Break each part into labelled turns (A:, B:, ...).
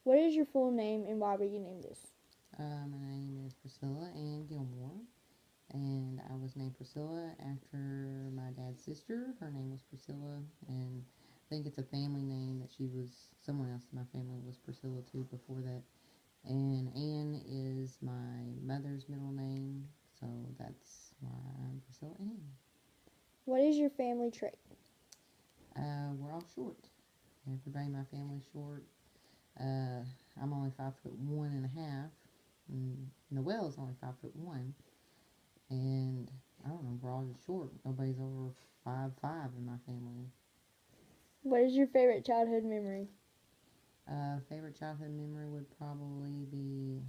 A: What is your full name and why were you named this?
B: My name is Priscilla Ann Gilmore, and I was named Priscilla after my dad's sister. Her name was Priscilla, and I think it's a family name that she was, someone else in my family was Priscilla too before that. And Ann is my mother's middle name, so that's why I'm Priscilla Ann.
A: What is your family trait?
B: We're all short. Everybody in my family's short. Uh, I'm only 5'1.5", and Noel's only 5'1", and I don't know, we're all just short. Nobody's over 5'5" in my family.
A: What is your favorite childhood memory?
B: Favorite childhood memory would probably be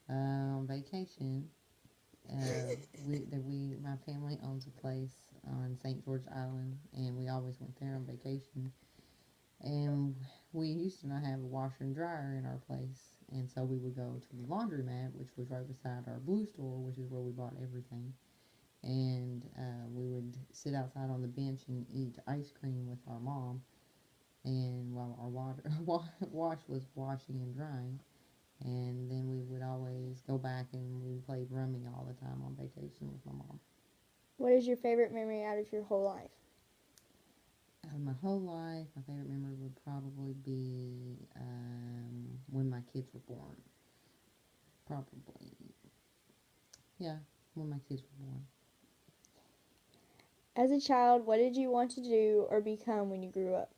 B: on vacation. My family owns a place on St. George Island, and we always went there on vacation. And we used to not have a washer and dryer in our place, and so we would go to the laundromat, which was right beside our blue store, which is where we bought everything. And we would sit outside on the bench and eat ice cream with our mom, and while our wash was washing and drying. And then we would always go back and we played rummy all the time on vacation with my mom.
A: What is your favorite memory out of your whole life?
B: My whole life, my favorite memory would probably be when my kids were born. Probably, yeah, when my kids were born.
A: As a child, what did you want to do or become when you grew up?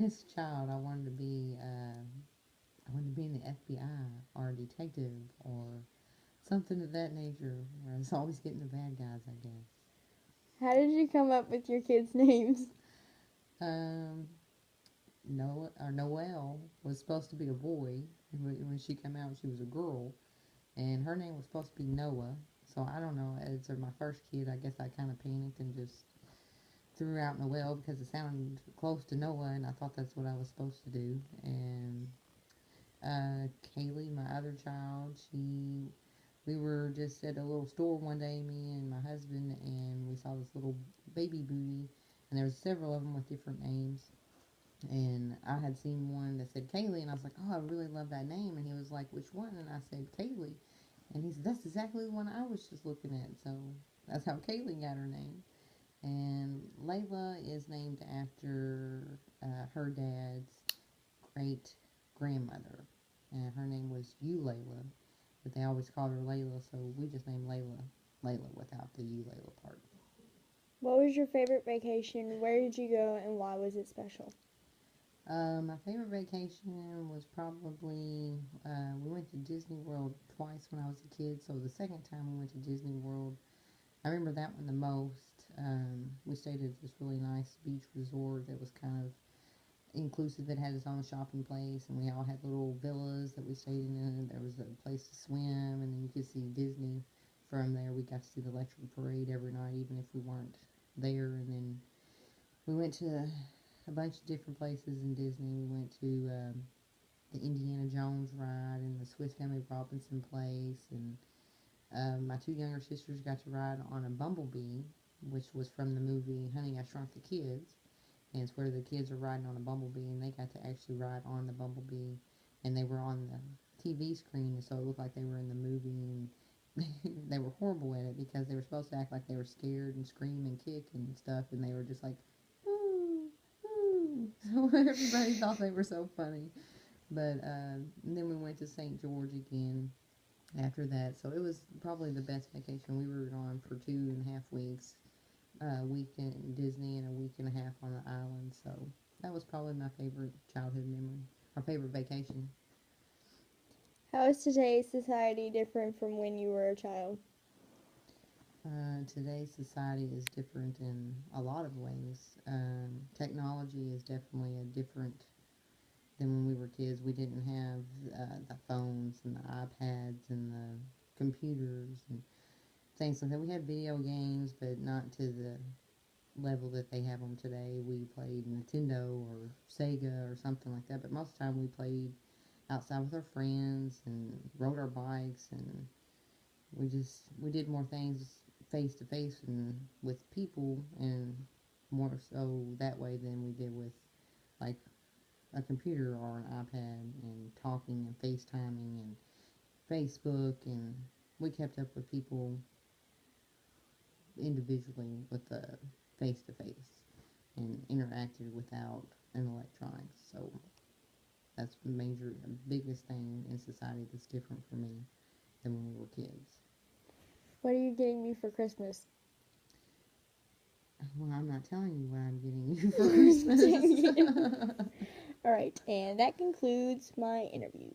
B: As a child, I wanted to be in the FBI or a detective or something of that nature. Where I was always getting the bad guys, I guess.
A: How did you come up with your kids' names?
B: Um, Noel was supposed to be a boy, and when she came out, she was a girl, and her name was supposed to be Noah. So I don't know. As my first kid, I guess I kind of panicked and just threw out Noel because it sounded close to Noah, and I thought that's what I was supposed to do. And Kaylee, my other child, we were just at a little store one day, me and my husband, and we saw this little baby booty, and there was several of them with different names. And I had seen one that said Kaylee, and I was like, oh, I really love that name. And he was like, which one? And I said, Kaylee. And he said, that's exactly the one I was just looking at. So that's how Kaylee got her name. And Layla is named after her dad's great grandmother. And her name was Layla, but they always called her Layla, so we just named Layla without the Layla part.
A: What was your favorite vacation? Where did you go and why was it special?
B: My favorite vacation was probably we went to Disney World twice when I was a kid. So the second time we went to Disney World, I remember that one the most. We stayed at this really nice beach resort that was kind of inclusive. It had its own shopping place, and we all had little villas that we stayed in. There was a place to swim, and then you could see Disney from there. We got to see the electric parade every night, even if we weren't there. And then we went to a bunch of different places in Disney. We went to the Indiana Jones ride and the Swiss Family Robinson place, and my two younger sisters got to ride on a bumblebee, which was from the movie Honey, I Shrunk the Kids, and it's where the kids are riding on a bumblebee, and they got to actually ride on the bumblebee, and they were on the TV screen, so it looked like they were in the movie, and they were horrible at it because they were supposed to act like they were scared and scream and kick and stuff, and they were just like, ooh, ooh. So everybody thought they were so funny. But then we went to St. George again after that. So it was probably the best vacation. We were gone for 2.5 weeks, a week in Disney and a week and a half on the island. So that was probably my favorite childhood memory, our favorite vacation.
A: How is today's society different from when you were a child?
B: Today's society is different in a lot of ways. Technology is definitely a different than when we were kids. We didn't have the phones and the iPads and the computers and things like that. We had video games, but not to the level that they have them today. We played Nintendo or Sega or something like that, but most of the time we played outside with our friends and rode our bikes, and we did more things face to face and with people, and more so that way than we did with like a computer or an iPad and talking and FaceTiming and Facebook, and we kept up with people individually with the face to face and interacted without an electronics. So that's the biggest thing in society that's different for me than when we were kids.
A: What are you getting me for Christmas?
B: Well, I'm not telling you what I'm getting you for Christmas.
A: All right, and that concludes my interview.